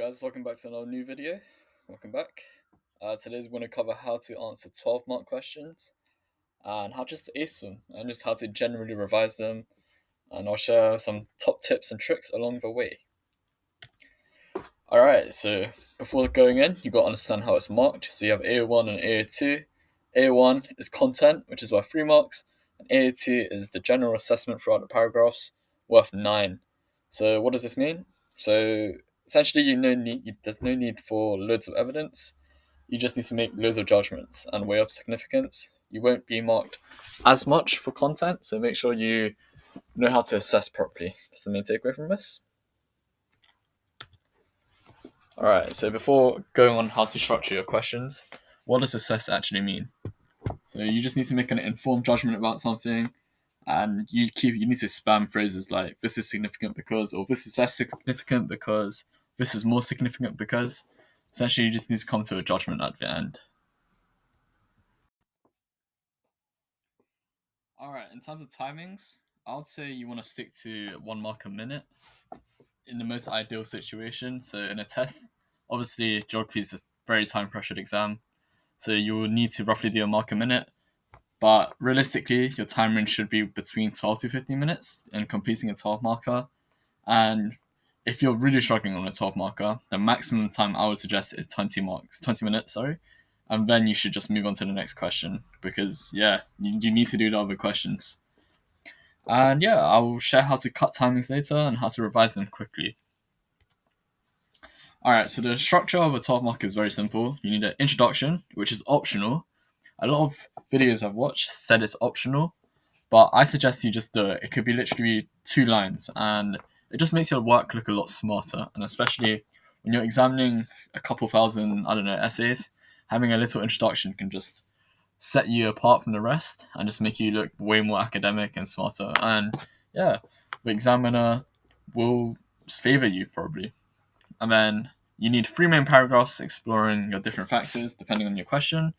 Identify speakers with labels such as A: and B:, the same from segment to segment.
A: guys, welcome back to another new video. Welcome back. Today's we're going to cover how to answer 12-mark questions and how just to ace them and just how to generally revise them, and I'll share some top tips and tricks along the way. Alright, so before going in, you've got to understand how it's marked. So you have A1 and A2. A1 is content, which is worth 3 marks, and A2 is the general assessment throughout the paragraphs, worth 9. So what does this mean? So essentially, there's no need for loads of evidence. You just need to make loads of judgments and weigh up significance. You won't be marked as much for content, so make sure you know how to assess properly. That's the main takeaway from this. Alright, so before going on how to structure your questions, what does assess actually mean? So you just need to make an informed judgment about something, and you need to spam phrases like "this is significant because," or "this is less significant because," "this is more significant because." Essentially, you just need to come to a judgment at the end. Alright, in terms of timings, I would say you want to stick to 1 mark a minute in the most ideal situation. So in a test, obviously geography is a very time pressured exam, so you will need to roughly do a mark a minute. But realistically, your time range should be between 12 to 15 minutes in completing a 12 marker. And if you're really struggling on a 12 marker, the maximum time I would suggest is 20 minutes, sorry. And then you should just move on to the next question because, you need to do the other questions. And I will share how to cut timings later and how to revise them quickly. Alright, so the structure of a 12 mark is very simple. You need an introduction, which is optional. A lot of videos I've watched said it's optional, but I suggest you just do it. It could be literally 2 lines, and it just makes your work look a lot smarter. And especially when you're examining a couple thousand, essays, having a little introduction can just set you apart from the rest and just make you look way more academic and smarter. And the examiner will favor you probably. And then you need 3 main paragraphs exploring your different factors depending on your question.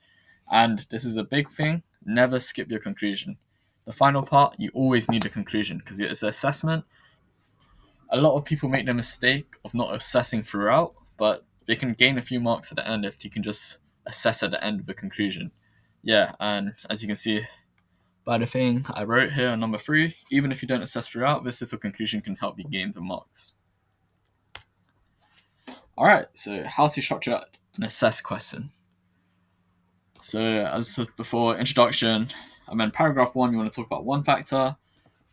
A: And this is a big thing, never skip your conclusion. The final part, you always need a conclusion because it's an assessment. A lot of people make the mistake of not assessing throughout, but they can gain a few marks at the end if you can just assess at the end of the conclusion. And as you can see by the thing I wrote here on number 3, even if you don't assess throughout, this little conclusion can help you gain the marks. Alright, so how to structure an assess question. So as I said before, introduction, and then paragraph 1, you want to talk about 1 factor,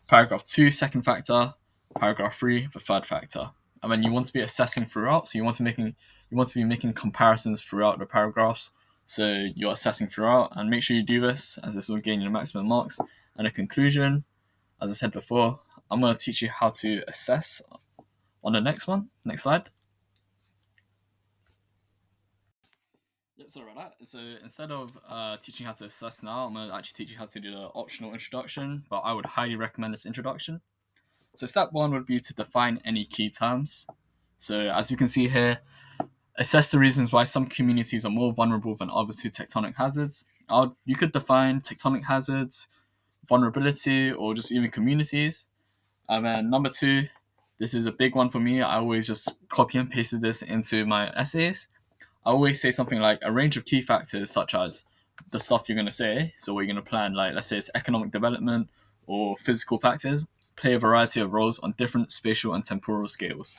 A: paragraph 2, second factor, paragraph 3, the third factor. And then you want to be assessing throughout, so you want to be making comparisons throughout the paragraphs. So you're assessing throughout, and make sure you do this as this will gain you the maximum marks. And a conclusion, as I said before, I'm going to teach you how to assess on the next slide. Sorry about that. So instead of teaching how to assess now, I'm going to actually teach you how to do the optional introduction, but I would highly recommend this introduction. So step 1 would be to define any key terms. So as you can see here, assess the reasons why some communities are more vulnerable than others to tectonic hazards. You could define tectonic hazards, vulnerability, or just even communities. And then number 2, this is a big one for me. I always just copy and pasted this into my essays. I always say something like a range of key factors, such as the stuff you're going to say. So what you're going to plan, like let's say it's economic development or physical factors, play a variety of roles on different spatial and temporal scales.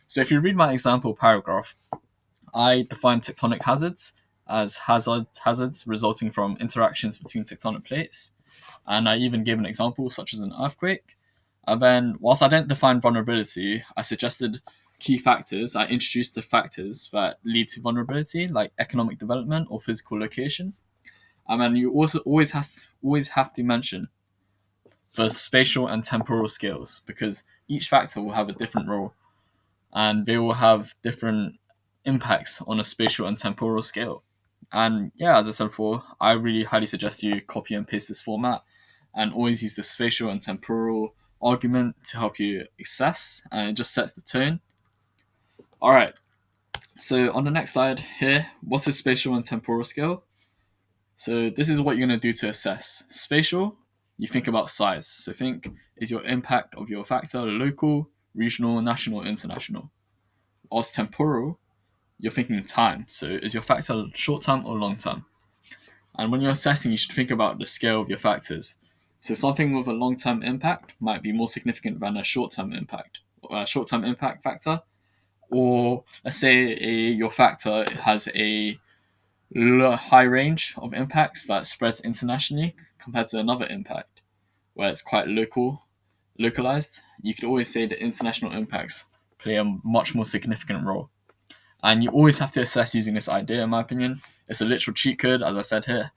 A: So if you read my example paragraph, I define tectonic hazards as hazards resulting from interactions between tectonic plates. And I even gave an example such as an earthquake. And then whilst I didn't define vulnerability, I suggested key factors. I introduced the factors that lead to vulnerability, like economic development or physical location. And then you also always have to mention the spatial and temporal scales, because each factor will have a different role and they will have different impacts on a spatial and temporal scale. And as I said before, I really highly suggest you copy and paste this format and always use the spatial and temporal argument to help you assess, and it just sets the tone. Alright, so on the next slide here, what is spatial and temporal scale? So this is what you're going to do to assess. Spatial, you think about size. So think, is your impact of your factor local, regional, national, international? as temporal, you're thinking time. So is your factor short term or long term? And when you're assessing, you should think about the scale of your factors. So something with a long term impact might be more significant than a short term impact factor. Or let's say your factor has a high range of impacts that spreads internationally compared to another impact where it's quite localized. You could always say that international impacts play a much more significant role. And you always have to assess using this idea, in my opinion. It's a literal cheat code, as I said here,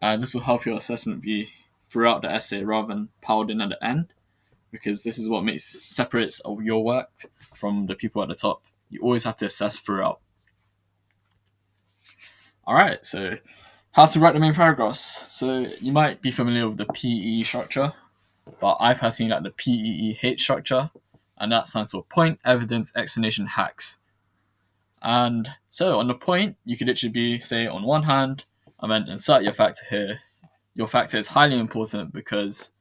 A: and this will help your assessment be throughout the essay rather than piled in at the end, because this is what separates your work from the people at the top. You always have to assess throughout. All right, so how to write the main paragraphs. So you might be familiar with the PEE structure, but I personally like the PEEH structure, and that stands for Point, Evidence, Explanation, Hacks. And so on the point, you could literally be, say, on one hand, and then insert your factor here. Your factor is highly important because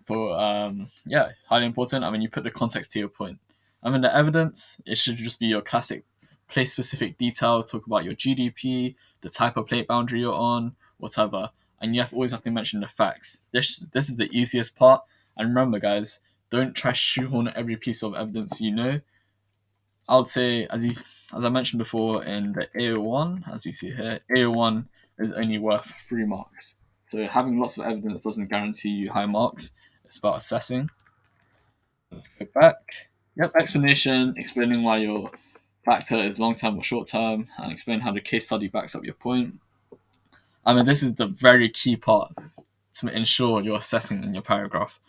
A: highly important. I mean, you put the context to your point. I mean, the evidence, it should just be your classic place-specific detail, talk about your GDP, the type of plate boundary you're on, whatever. And you always have to mention the facts. This is the easiest part. And remember, guys, don't try to shoehorn every piece of evidence you know. I would say, as I mentioned before in the AO1, as we see here, AO1 is only worth 3 marks. So having lots of evidence doesn't guarantee you high marks. It's about assessing. Let's go back. Yep, explanation, explaining why your factor is long term or short term, and explain how the case study backs up your point. I mean, this is the very key part to ensure you're assessing in your paragraph.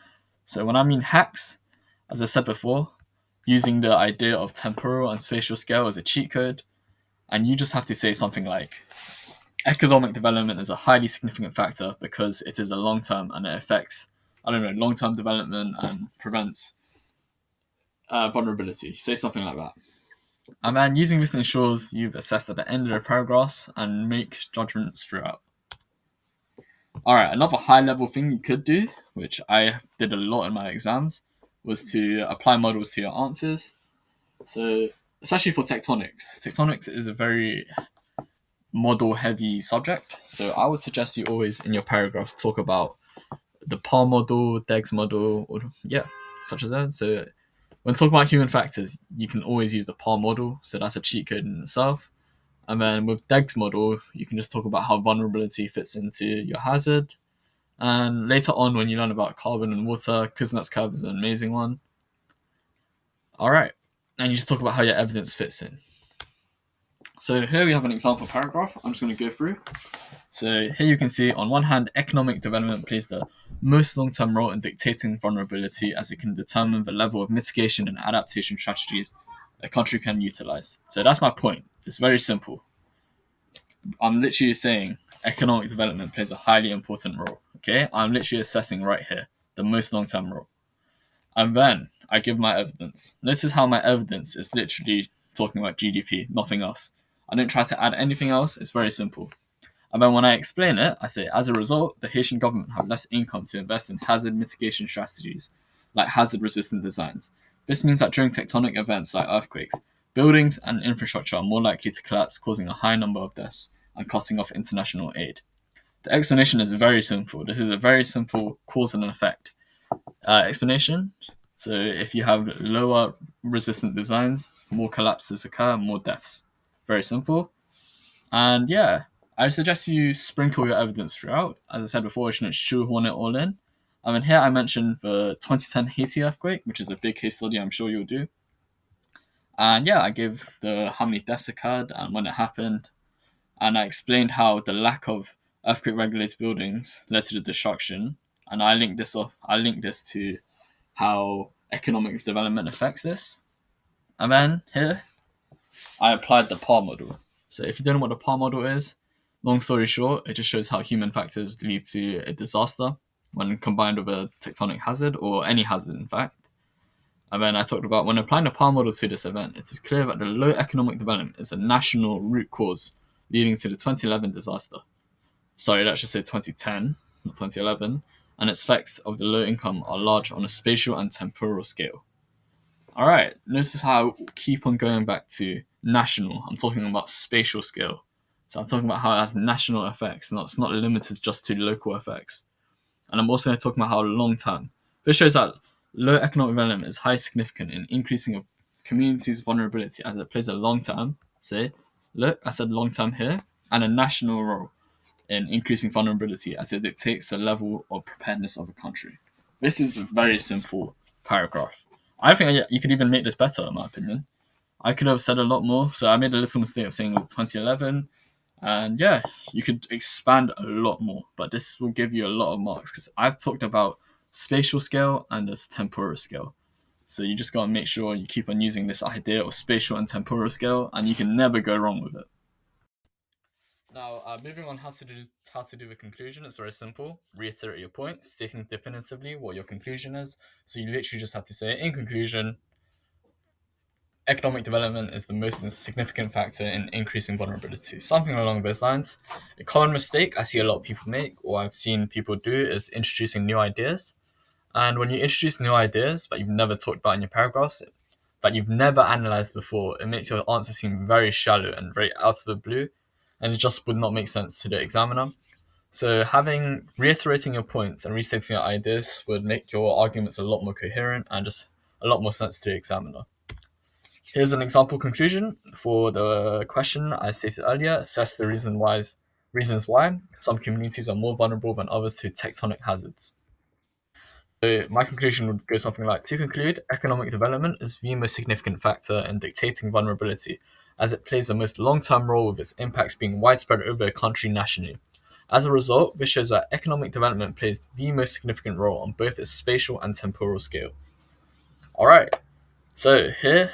A: So when I mean hacks, as I said before, using the idea of temporal and spatial scale as a cheat code, and you just have to say something like, economic development is a highly significant factor because it is a long term and it affects, long term development and prevents vulnerability. Say something like that. And then using this ensures you've assessed at the end of the paragraphs and make judgments throughout. All right, another high level thing you could do, which I did a lot in my exams, was to apply models to your answers. So, especially for tectonics. Tectonics is a very model heavy subject. So, I would suggest you always in your paragraphs talk about the PAR model, DEGS model, or such as that. So, when talking about human factors, you can always use the PAR model. So, that's a cheat code in itself. And then with DEGS model, you can just talk about how vulnerability fits into your hazard. And later on, when you learn about carbon and water, Kuznets curve is an amazing one. All right. And you just talk about how your evidence fits in. So here we have an example paragraph I'm just going to go through. So here you can see, on one hand, economic development plays the most long-term role in dictating vulnerability as it can determine the level of mitigation and adaptation strategies a country can utilize. So that's my point. It's very simple. I'm literally saying economic development plays a highly important role. Okay, I'm literally assessing right here the most long-term role. And then I give my evidence. Notice how my evidence is literally talking about GDP, nothing else. I don't try to add anything else. It's very simple. And then when I explain it, I say, as a result, the Haitian government have less income to invest in hazard mitigation strategies, like hazard-resistant designs. This means that during tectonic events like earthquakes, buildings and infrastructure are more likely to collapse, causing a high number of deaths and cutting off international aid. The explanation is very simple. This is a very simple cause and effect explanation. So if you have lower resistant designs, more collapses occur, more deaths. Very simple. And I suggest you sprinkle your evidence throughout. As I said before, you shouldn't shoehorn it all in. I mean, here I mentioned the 2010 Haiti earthquake, which is a big case study I'm sure you'll do. And I gave how many deaths occurred and when it happened. And I explained how the lack of earthquake regulated buildings led to the destruction. And I linked this to how economic development affects this. And then here, I applied the PAR model. So if you don't know what the PAR model is, long story short, it just shows how human factors lead to a disaster when combined with a tectonic hazard, or any hazard in fact. And then I talked about when applying the PAR model to this event, it is clear that the low economic development is a national root cause leading to the 2011 disaster. Sorry, that should say 2010, not 2011. And its effects of the low income are large on a spatial and temporal scale. All right, notice how I keep on going back to national. I'm talking about spatial scale. So I'm talking about how it has national effects, not it's not limited just to local effects. And I'm also going to talk about how long term. This shows that low economic development is highly significant in increasing a community's vulnerability as it plays a long term, say, look, I said long term here, and a national role in increasing vulnerability as it dictates the level of preparedness of a country. This is a very simple paragraph. I think you could even make this better, in my opinion. I could have said a lot more, so I made a little mistake of saying it was 2011. And yeah, you could expand a lot more, but this will give you a lot of marks because I've talked about spatial scale and this temporal scale. So you just got to make sure you keep on using this idea of spatial and temporal scale, and you can never go wrong with it. Now, moving on, how to do the conclusion. It's very simple. Reiterate your point, stating definitively what your conclusion is. So you literally just have to say, in conclusion, economic development is the most significant factor in increasing vulnerability. Something along those lines. A common mistake I see a lot of people make, or I've seen people do, is introducing new ideas. And when you introduce new ideas that you've never talked about in your paragraphs, that you've never analyzed before, it makes your answer seem very shallow and very out of the blue, and it just would not make sense to the examiner. So having reiterating your points and restating your ideas would make your arguments a lot more coherent and just a lot more sense to the examiner. Here's an example conclusion for the question I stated earlier. Assess the reasons why some communities are more vulnerable than others to tectonic hazards. So my conclusion would go something like, to conclude, economic development is the most significant factor in dictating vulnerability, as it plays the most long-term role with its impacts being widespread over a country nationally. As a result, this shows that economic development plays the most significant role on both its spatial and temporal scale. Alright, so here,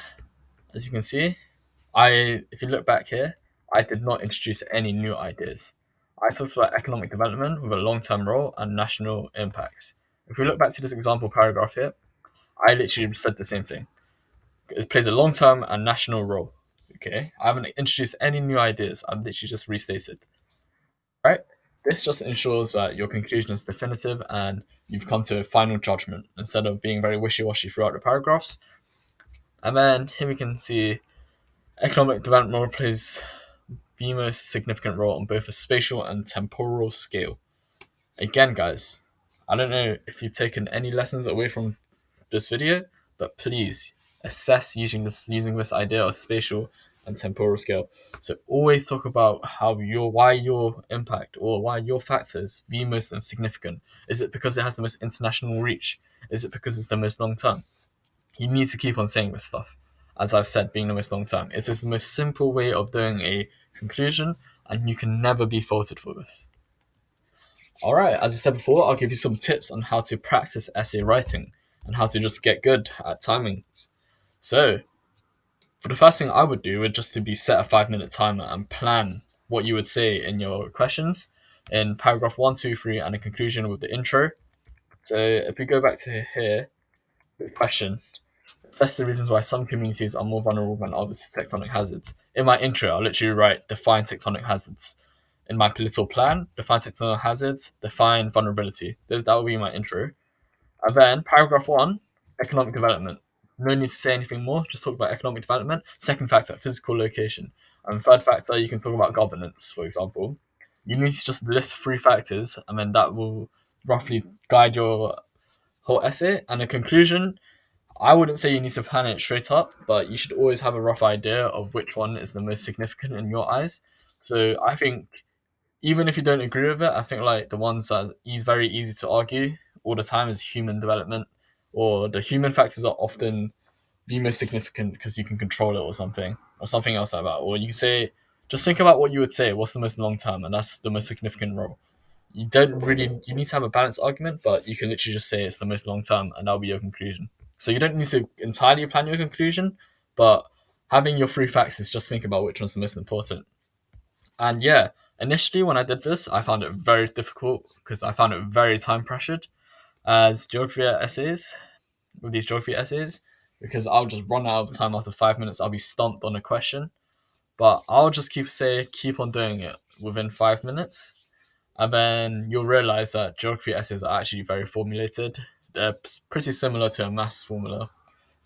A: as you can see, if you look back here, I did not introduce any new ideas. I talked about economic development with a long-term role and national impacts. If we look back to this example paragraph here, I literally said the same thing. It plays a long-term and national role. Okay, I haven't introduced any new ideas. I've literally just restated. Right? This just ensures that your conclusion is definitive and you've come to a final judgment instead of being very wishy-washy throughout the paragraphs. And then here we can see economic development plays the most significant role on both a spatial and temporal scale. Again, guys, I don't know if you've taken any lessons away from this video, but please assess using this idea of spatial and temporal scale. So always talk about why your impact or why your factor is the most significant. Is it because it has the most international reach? Is it because it's the most long term? You need to keep on saying this stuff. As I've said, being the most long term. It is the most simple way of doing a conclusion, and you can never be faulted for this. All right, as I said before, I'll give you some tips on how to practice essay writing and how to just get good at timings. So, for the first thing I would do would just to be set a 5 minute timer and plan what you would say in your questions in paragraph 1, 2, 3, and a conclusion with the intro. So, if we go back to here, the question, assess the reasons why some communities are more vulnerable than others to tectonic hazards. In my intro, I'll literally write define tectonic hazards. In my political plan, define tectonic hazards, define vulnerability. That will be my intro. And then paragraph 1, economic development. No need to say anything more, just talk about economic development. Second factor, physical location. And third factor, you can talk about governance, for example. You need to just list 3 factors, and then that will roughly guide your whole essay. And a conclusion, I wouldn't say you need to plan it straight up, but you should always have a rough idea of which one is the most significant in your eyes. So I think even if you don't agree with it, I think like the ones that is very easy to argue all the time is human development, or the human factors are often the most significant because you can control it or something else like that. Or you can say, just think about what you would say, what's the most long term, and that's the most significant role. You need to have a balanced argument, but you can literally just say it's the most long term, and that'll be your conclusion. So you don't need to entirely plan your conclusion, but having your 3 factors, just think about which one's the most important. And yeah, initially when I did this, I found it very difficult because I found it very time pressured as geography essays, because I'll just run out of time after 5 minutes. I'll be stumped on a question, but I'll just keep on doing it within 5 minutes, and then you'll realize that geography essays are actually very formulated. They're pretty similar to a maths formula,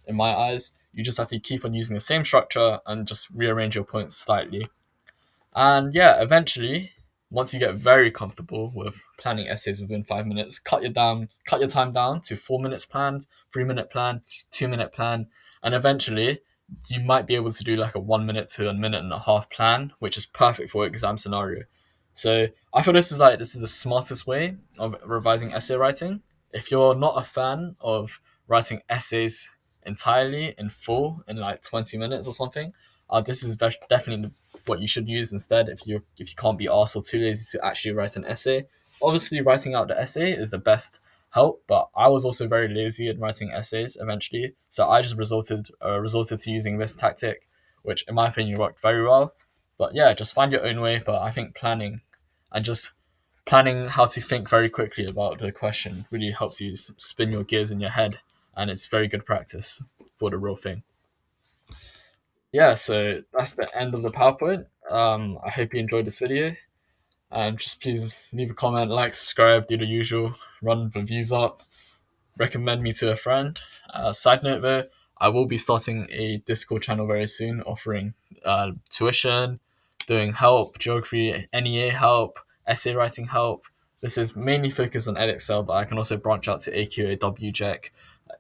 A: in my eyes. You just have to keep on using the same structure and just rearrange your points slightly. And yeah, eventually, once you get very comfortable with planning essays within 5 minutes, cut your time down to 4 minutes planned, 3 minute plan, 2 minute plan, and eventually you might be able to do like a 1 minute to a minute and a half plan, which is perfect for exam scenario. So I feel this is the smartest way of revising essay writing. If you're not a fan of writing essays entirely in full in like 20 minutes or something, this is definitely what you should use instead if you can't be arsed or too lazy to actually write an essay. Obviously, writing out the essay is the best help, but I was also very lazy in writing essays eventually, so I just resorted to using this tactic, which in my opinion worked very well. But yeah, just find your own way. But I think planning how to think very quickly about the question really helps you spin your gears in your head, and it's very good practice for the real thing. Yeah, so that's the end of the PowerPoint. I hope you enjoyed this video. And just please leave a comment, like, subscribe, do the usual, run the views up, recommend me to a friend. Side note though, I will be starting a Discord channel very soon, offering tuition, doing help, geography, NEA help, essay writing help. This is mainly focused on Edexcel, but I can also branch out to AQA, WJEC,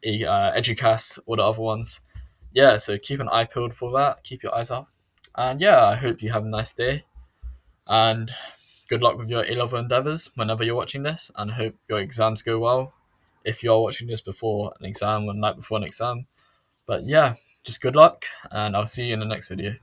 A: Educast, all the other ones. Yeah, so keep an eye peeled for that. Keep your eyes out. And yeah, I hope you have a nice day. And good luck with your A-level endeavours whenever you're watching this. And I hope your exams go well if you are watching this before an exam or the night before an exam. But yeah, just good luck. And I'll see you in the next video.